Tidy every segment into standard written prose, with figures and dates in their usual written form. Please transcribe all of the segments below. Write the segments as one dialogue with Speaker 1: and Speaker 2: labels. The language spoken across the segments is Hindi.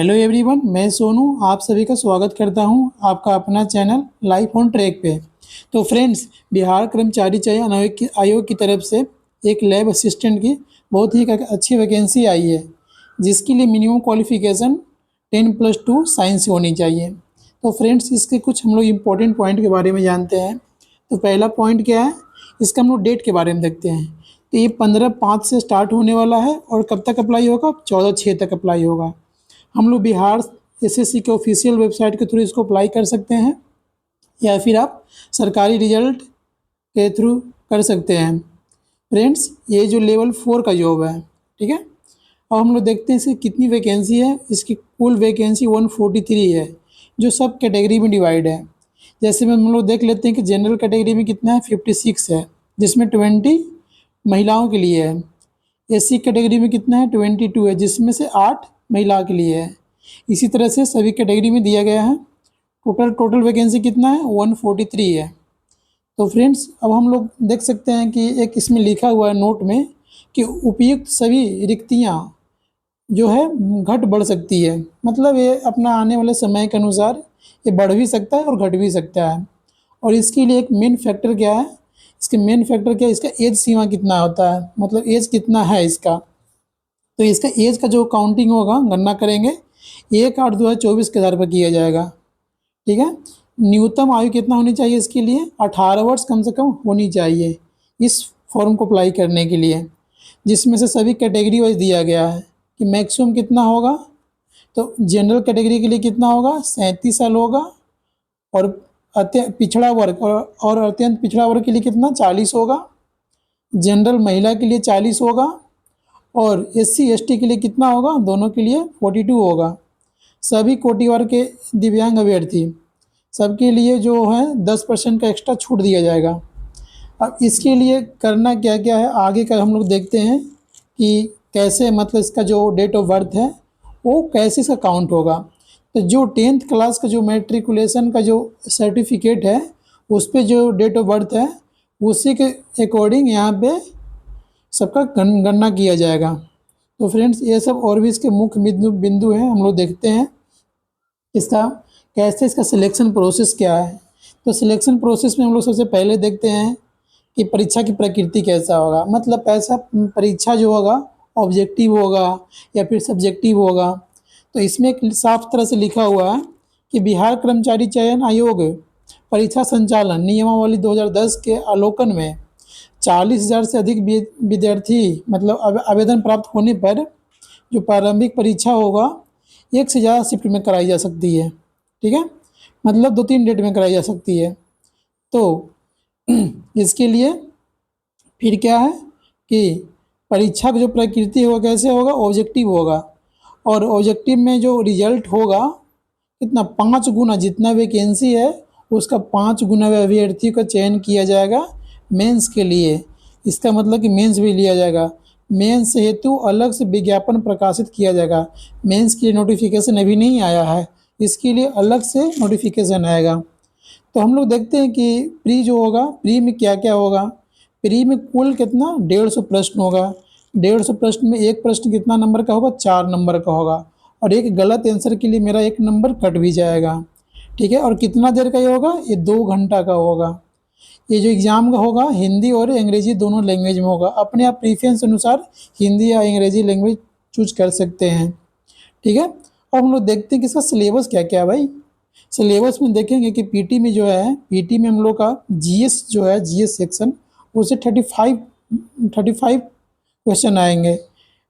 Speaker 1: हेलो एवरीवन, मैं सोनू आप सभी का स्वागत करता हूं आपका अपना चैनल लाइफ ऑन ट्रैक पे। तो फ्रेंड्स, बिहार कर्मचारी चयन आयोग की तरफ से एक लैब असिस्टेंट की बहुत ही एक अच्छी वैकेंसी आई है, जिसके लिए मिनिमम क्वालिफिकेशन 10+2 साइंस से होनी चाहिए। तो फ्रेंड्स, इसके कुछ हम लोग इम्पोर्टेंट पॉइंट के बारे में जानते हैं। तो पहला पॉइंट क्या है, इसका हम लोग डेट के बारे में देखते हैं। तो ये 15/5 से स्टार्ट होने वाला है और कब तक अप्लाई होगा, 14/6 तक अप्लाई होगा। हम लोग बिहार एसएससी के ऑफिशियल वेबसाइट के थ्रू इसको अप्लाई कर सकते हैं, या फिर आप सरकारी रिजल्ट के थ्रू कर सकते हैं। फ्रेंड्स, ये जो लेवल 4 का जॉब है, ठीक है। अब हम लोग देखते हैं इसकी कितनी वैकेंसी है। इसकी कुल वैकेंसी 143 है, जो सब कैटेगरी में डिवाइड है। जैसे में हम लोग देख लेते हैं कि जनरल कैटेगरी में कितना है, 56 है, जिसमें 20 महिलाओं के लिए है। एससी कैटेगरी में कितना है, 22 है, जिसमें से 8 महिला के लिए है। इसी तरह से सभी कैटेगरी में दिया गया है। टोटल वैकेंसी कितना है, 143 है। तो फ्रेंड्स, अब हम लोग देख सकते हैं कि एक इसमें लिखा हुआ है नोट में कि उपयुक्त सभी रिक्तियां जो है घट बढ़ सकती है। मतलब ये अपना आने वाले समय के अनुसार ये बढ़ भी सकता है और घट भी सकता है। और इसके लिए एक मेन फैक्टर क्या है, इसके मेन फैक्टर क्या है, इसका एज सीमा कितना होता है, मतलब एज कितना है इसका। तो इसका एज का जो काउंटिंग होगा, गणना करेंगे 1/8/2024 के आधार पर किया जाएगा, ठीक है। न्यूनतम आयु कितना होनी चाहिए इसके लिए, 18 वर्ष कम से कम होनी चाहिए इस फॉर्म को अप्लाई करने के लिए, जिसमें से सभी कैटेगरी वाइज दिया गया है कि मैक्सिमम कितना होगा। तो जनरल कैटेगरी के लिए कितना होगा, 37 साल होगा। और पिछड़ा वर्ग और अत्यंत पिछड़ा वर्ग के लिए कितना, 40 होगा। जनरल महिला के लिए 40 होगा। और एससी एसटी के लिए कितना होगा, दोनों के लिए 42 होगा। सभी कोटि वर्ग के दिव्यांग अभ्यर्थी सबके लिए जो है 10% का एक्स्ट्रा छूट दिया जाएगा। अब इसके लिए करना क्या क्या है, आगे का हम लोग देखते हैं कि कैसे, मतलब इसका जो डेट ऑफ बर्थ है वो कैसे इसका काउंट होगा। तो जो 10th क्लास का जो मैट्रिकुलेशन का जो सर्टिफिकेट है, उस पर जो डेट ऑफ बर्थ है उसी के अकॉर्डिंग यहाँ पे सबका गणना किया जाएगा। तो फ्रेंड्स, ये सब और भी इसके मुख्य बिंदु हैं, हम लोग देखते हैं इसका कैसे, इसका सिलेक्शन प्रोसेस क्या है। तो सिलेक्शन प्रोसेस में हम लोग सबसे पहले देखते हैं कि परीक्षा की प्रकृति कैसा होगा। मतलब ऐसा परीक्षा जो होगा ऑब्जेक्टिव होगा या फिर सब्जेक्टिव होगा। तो इसमें एक साफ तरह से लिखा हुआ है कि बिहार कर्मचारी चयन आयोग परीक्षा संचालन नियमावली 2010 के आलोकन में 40,000 से अधिक विद्यार्थी मतलब आवेदन प्राप्त होने पर जो प्रारंभिक परीक्षा होगा 1 से ज़्यादा शिफ्ट में कराई जा सकती है, ठीक है। मतलब 2-3 डेट में कराई जा सकती है। तो इसके लिए फिर क्या है कि परीक्षा की जो प्रकृति होगा कैसे होगा, ऑब्जेक्टिव होगा। और ऑब्जेक्टिव में जो रिजल्ट होगा कितना, 5 गुना जितना वैकेंसी है उसका 5 गुना अभ्यर्थी का चयन किया जाएगा मेंस के लिए। इसका मतलब कि मेंस भी लिया जाएगा। मेंस हेतु अलग से विज्ञापन प्रकाशित किया जाएगा। मेंस के लिए नोटिफिकेशन अभी नहीं आया है, इसके लिए अलग से नोटिफिकेशन आएगा। तो हम लोग देखते हैं कि प्री जो होगा, प्री में क्या क्या होगा। प्री में कुल कितना, 150 प्रश्न होगा। 150 प्रश्न में एक प्रश्न कितना नंबर का होगा, 4 नंबर का होगा। और एक गलत आंसर के लिए मेरा 1 नंबर कट भी जाएगा, ठीक है। और कितना देर का ये होगा, ये 2 घंटा का होगा। ये जो एग्ज़ाम का होगा हिंदी और अंग्रेजी दोनों लैंग्वेज में होगा। अपने आप प्रीफरेंस अनुसार हिंदी या अंग्रेजी लैंग्वेज चूज कर सकते हैं, ठीक है। अब हम लोग देखते हैं कि इसका सिलेबस क्या क्या है भाई। सिलेबस में देखेंगे कि पीटी में जो है, पीटी में हम लोग का जीएस जो है, जीएस सेक्शन उससे 35 क्वेश्चन आएंगे।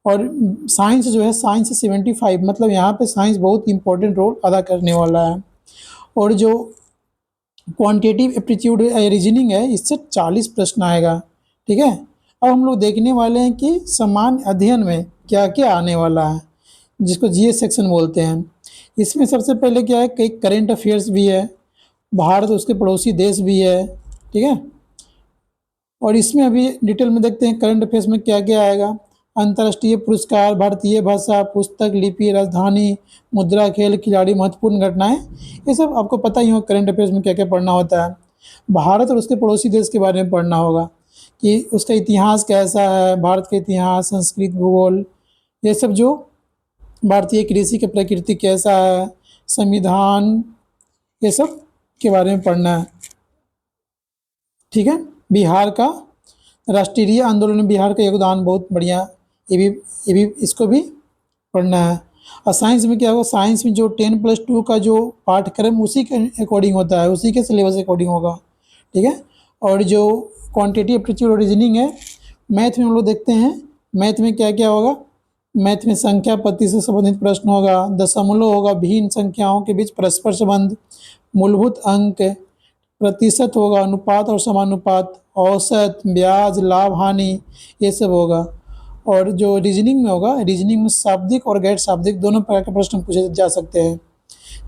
Speaker 1: और साइंस जो है, साइंस से 75, मतलब यहाँ पे साइंस बहुत इंपॉर्टेंट रोल अदा करने वाला है। और जो क्वांटिटेटिव एप्टीट्यूड रीजनिंग है, इससे 40 प्रश्न आएगा, ठीक है। अब हम लोग देखने वाले हैं कि सामान्य अध्ययन में क्या क्या आने वाला है, जिसको जीएस सेक्शन बोलते हैं। इसमें सबसे पहले क्या है, कई करेंट अफेयर्स भी है, भारत उसके पड़ोसी देश भी है, ठीक है। और इसमें अभी डिटेल में देखते हैं करंट अफेयर्स में क्या क्या आएगा। अंतर्राष्ट्रीय पुरस्कार, भारतीय भाषा, पुस्तक, लिपि, राजधानी, मुद्रा, खेल, खिलाड़ी, महत्वपूर्ण घटनाएं, ये सब आपको पता ही होगा करंट अफेयर्स में क्या क्या पढ़ना होता है। भारत और उसके पड़ोसी देश के बारे में पढ़ना होगा कि उसका इतिहास कैसा है, भारत का इतिहास, संस्कृत, भूगोल, ये सब जो भारतीय कृषि की प्रकृति कैसा है, संविधान, ये सब के बारे में पढ़ना है। ठीक है। बिहार का राष्ट्रीय आंदोलन में बिहार का योगदान बहुत बढ़िया, ये भी इसको भी पढ़ना है। और साइंस में क्या होगा, साइंस में जो 10+2 का जो पाठ्यक्रम उसी के अकॉर्डिंग होता है, उसी के सिलेबस के अकॉर्डिंग होगा। ठीक है। और जो क्वांटिटी एप्टीट्यूड और रीजनिंग है, मैथ में हम लोग देखते हैं, मैथ में क्या क्या होगा। मैथ में संख्या पद्धति से संबंधित प्रश्न होगा, दशमलव होगा, भिन्न संख्याओं के बीच परस्पर संबंध, मूलभूत अंक, प्रतिशत होगा, अनुपात और समानुपात, औसत, ब्याज, लाभ, हानि, ये सब होगा। और जो रीजनिंग में होगा, रीजनिंग में शाब्दिक और गैर शाब्दिक दोनों प्रकार के प्रश्न पूछे जा सकते हैं।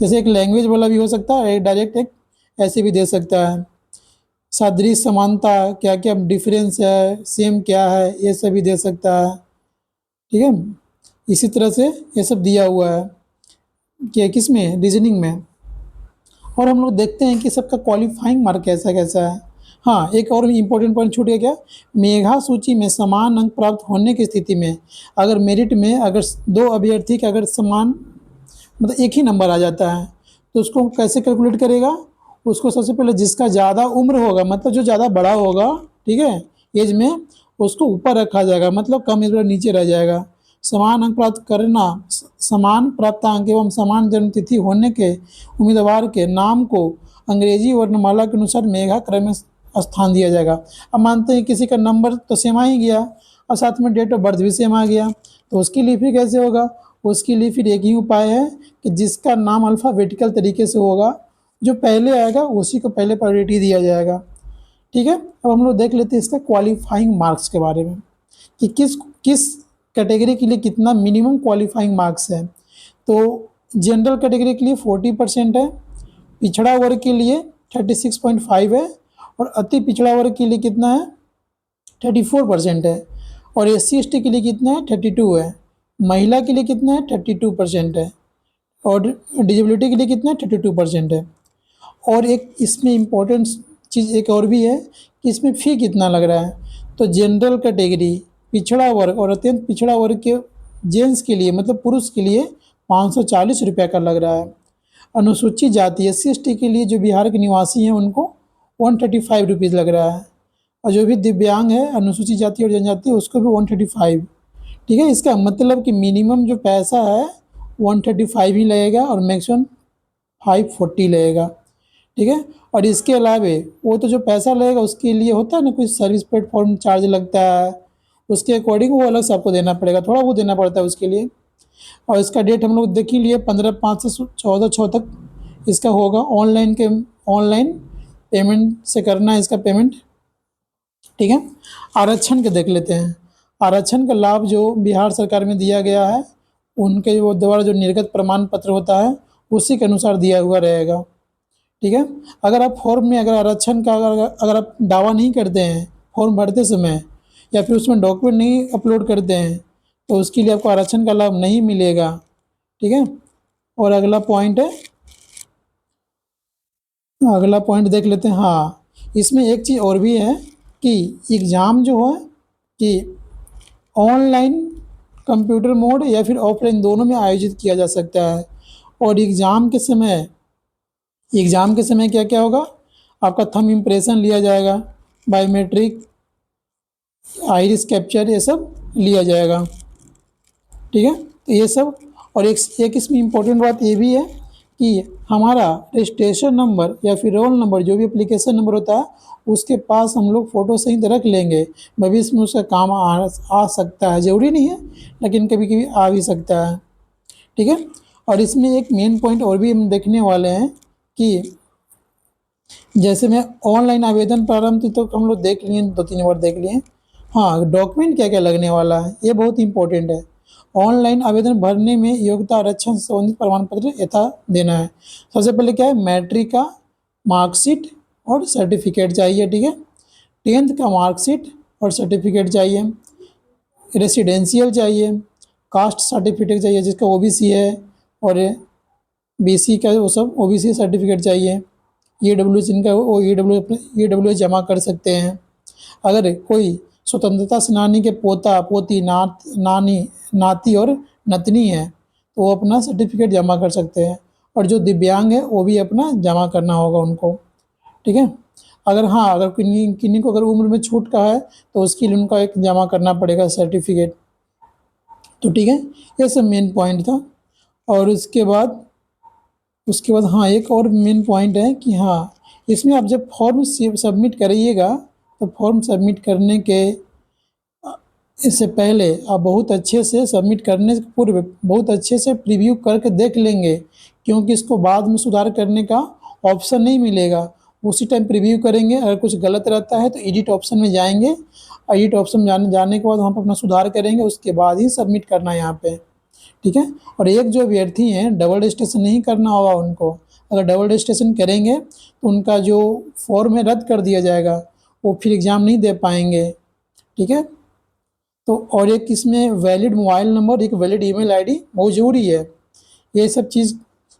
Speaker 1: जैसे एक लैंग्वेज वाला भी हो सकता है, एक डायरेक्ट एक ऐसे भी दे सकता है। सादृश्य, समानता, क्या क्या डिफरेंस है, सेम क्या है, ये सब भी दे सकता है। ठीक है। इसी तरह से ये सब दिया हुआ है कि किस में, रीजनिंग में। और हम लोग देखते हैं कि सबका क्वालिफाइंग मार्क कैसा कैसा है। हाँ, एक और इम्पोर्टेंट पॉइंट छूट गया क्या, मेधा सूची में समान अंक प्राप्त होने की स्थिति में अगर मेरिट में अगर दो अभ्यर्थी के अगर समान मतलब एक ही नंबर आ जाता है तो उसको कैसे कैलकुलेट करेगा। उसको सबसे पहले जिसका ज़्यादा उम्र होगा, मतलब जो ज़्यादा बड़ा होगा, ठीक है, एज में, उसको ऊपर रखा जाएगा, मतलब कम एज वाला नीचे रह जाएगा। समान अंक प्राप्त करना, समान प्राप्तांक एवं समान जन्मतिथि होने के उम्मीदवार के नाम को अंग्रेजी वर्णमाला के अनुसार मेघा क्रम में स्थान दिया जाएगा। अब मानते हैं किसी का नंबर तो सेम आ ही गया और साथ में डेट ऑफ बर्थ भी सेम आ गया, तो उसके लिए फिर कैसे होगा, उसके लिए फिर एक ही उपाय है कि जिसका नाम अल्फ़ाबेटिकल तरीके से होगा, जो पहले आएगा उसी को पहले प्रायोरिटी दिया जाएगा। ठीक है। अब हम लोग देख लेते हैं इसका क्वालिफाइंग मार्क्स के बारे में कि किस किस कैटेगरी के लिए कितना मिनिमम क्वालिफाइंग मार्क्स है। तो जनरल कैटेगरी के लिए 40% है, पिछड़ा वर्ग के लिए 36.5 है, और अति पिछड़ा वर्ग के लिए कितना है, 34% है, और SC ST के लिए कितना है, 32 है, महिला के लिए कितना है, 32% है, और डिजेबिलिटी के लिए कितना है, 32% है। और एक इसमें इम्पोर्टेंट चीज़ एक और भी है कि इसमें फ़ी कितना लग रहा है। तो जनरल कैटेगरी, पिछड़ा वर्ग और अत्यंत पिछड़ा वर्ग के जेंट्स के लिए, मतलब पुरुष के लिए 540 रुपये का लग रहा है। अनुसूचित जाति SC ST के लिए जो बिहार के निवासी हैं उनको 135 रुपीज़ लग रहा है, और जो भी दिव्यांग है, अनुसूचित जाति और जनजाति, उसको भी 135। ठीक है। इसका मतलब कि मिनिमम जो पैसा है 135 ही लगेगा और मैक्सिमम 540 लगेगा। ठीक है। और इसके अलावे वो तो जो पैसा लगेगा उसके लिए होता है ना, कोई सर्विस प्लेटफॉर्म चार्ज लगता है, उसके अकॉर्डिंग वो अलग से आपको देना पड़ेगा, थोड़ा वो देना पड़ता है उसके लिए। और इसका डेट हम लोग देख ही लिए, 15/5 से 14/6 तक इसका होगा। ऑनलाइन पेमेंट से करना है इसका पेमेंट। ठीक है। आरक्षण के देख लेते हैं। आरक्षण का लाभ जो बिहार सरकार में दिया गया है, उनके वो द्वारा जो निर्गत प्रमाण पत्र होता है उसी के अनुसार दिया हुआ रहेगा। ठीक है। अगर आप फॉर्म में अगर आरक्षण का अगर आप दावा नहीं करते हैं फॉर्म भरते समय, या फिर उसमें डॉक्यूमेंट नहीं अपलोड करते हैं, तो उसके लिए आपको आरक्षण का लाभ नहीं मिलेगा। ठीक है। और अगला पॉइंट देख लेते हैं। हाँ, इसमें एक चीज़ और भी है कि एग्ज़ाम जो है कि ऑनलाइन, कंप्यूटर मोड या फिर ऑफलाइन दोनों में आयोजित किया जा सकता है। और एग्ज़ाम के समय क्या क्या होगा, आपका थंब इम्प्रेशन लिया जाएगा, बायोमेट्रिक, आइरिस कैप्चर, ये सब लिया जाएगा। ठीक है। तो ये सब, और एक इसमें इम्पोर्टेंट बात ये भी है कि हमारा रजिस्ट्रेशन नंबर या फिर रोल नंबर, जो भी एप्लीकेशन नंबर होता है, उसके पास हम लोग फ़ोटो सहित रख लेंगे, भविष्य में उसका काम आ सकता है, ज़रूरी नहीं है लेकिन कभी कभी आ भी सकता है। ठीक है। और इसमें एक मेन पॉइंट और भी हम देखने वाले हैं कि जैसे मैं ऑनलाइन आवेदन प्रारंभ थी तो हम लोग देख लिए, 2-3 बार देख लिए। हाँ, डॉक्यूमेंट क्या क्या लगने वाला है ये बहुत इंपॉर्टेंट है। ऑनलाइन आवेदन भरने में योग्यता आरक्षण से संबंधित प्रमाण पत्र यथा देना है। सबसे पहले क्या है, मैट्रिक का मार्कशीट और सर्टिफिकेट चाहिए। ठीक है। 10th का मार्कशीट और सर्टिफिकेट चाहिए, रेसिडेंशियल चाहिए, कास्ट सर्टिफिकेट चाहिए जिसका OBC है, और BC का वो सब OBC सर्टिफिकेट चाहिए। EWS इनका वो EWS जमा कर सकते हैं। अगर कोई स्वतंत्रता सेनानी के पोता पोती नाती और नतनी है तो वो अपना सर्टिफिकेट जमा कर सकते हैं, और जो दिव्यांग है वो भी अपना जमा करना होगा उनको, ठीक है। अगर हाँ, अगर किन्हीं किन्हीं को अगर उम्र में छूट का है तो उसके लिए उनका एक जमा करना पड़ेगा सर्टिफिकेट। तो ठीक है, ये सब मेन पॉइंट था। और उसके बाद हाँ, एक और मेन पॉइंट है कि हाँ, इसमें आप जब फॉर्म सबमिट करिएगा तो फॉर्म सबमिट करने के इससे पहले आप बहुत अच्छे से सबमिट करने से पूर्व बहुत अच्छे से प्रीव्यू करके देख लेंगे, क्योंकि इसको बाद में सुधार करने का ऑप्शन नहीं मिलेगा। उसी टाइम प्रीव्यू करेंगे, अगर कुछ गलत रहता है तो एडिट ऑप्शन में जाएंगे, एडिट ऑप्शन जाने के बाद वहाँ पर अपना सुधार करेंगे, उसके बाद ही सबमिट करना है यहाँ पे, ठीक है। और एक जो अभ्यर्थी हैं डबल रजिस्ट्रेशन नहीं करना होगा उनको, अगर डबल रजिस्ट्रेशन करेंगे तो उनका जो फॉर्म है रद्द कर दिया जाएगा, वो फिर एग्ज़ाम नहीं दे पाएंगे, ठीक है। तो और एक इसमें वैलिड मोबाइल नंबर, एक वैलिड ईमेल आईडी बहुत ज़रूरी है। ये सब चीज़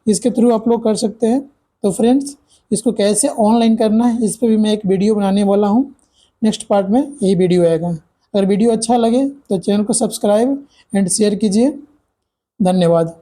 Speaker 1: इसके थ्रू आप लोग कर सकते हैं। तो फ्रेंड्स, इसको कैसे ऑनलाइन करना है इस पर भी मैं एक वीडियो बनाने वाला हूँ, नेक्स्ट पार्ट में यही वीडियो आएगा। अगर वीडियो अच्छा लगे तो चैनल को सब्सक्राइब एंड शेयर कीजिए। धन्यवाद।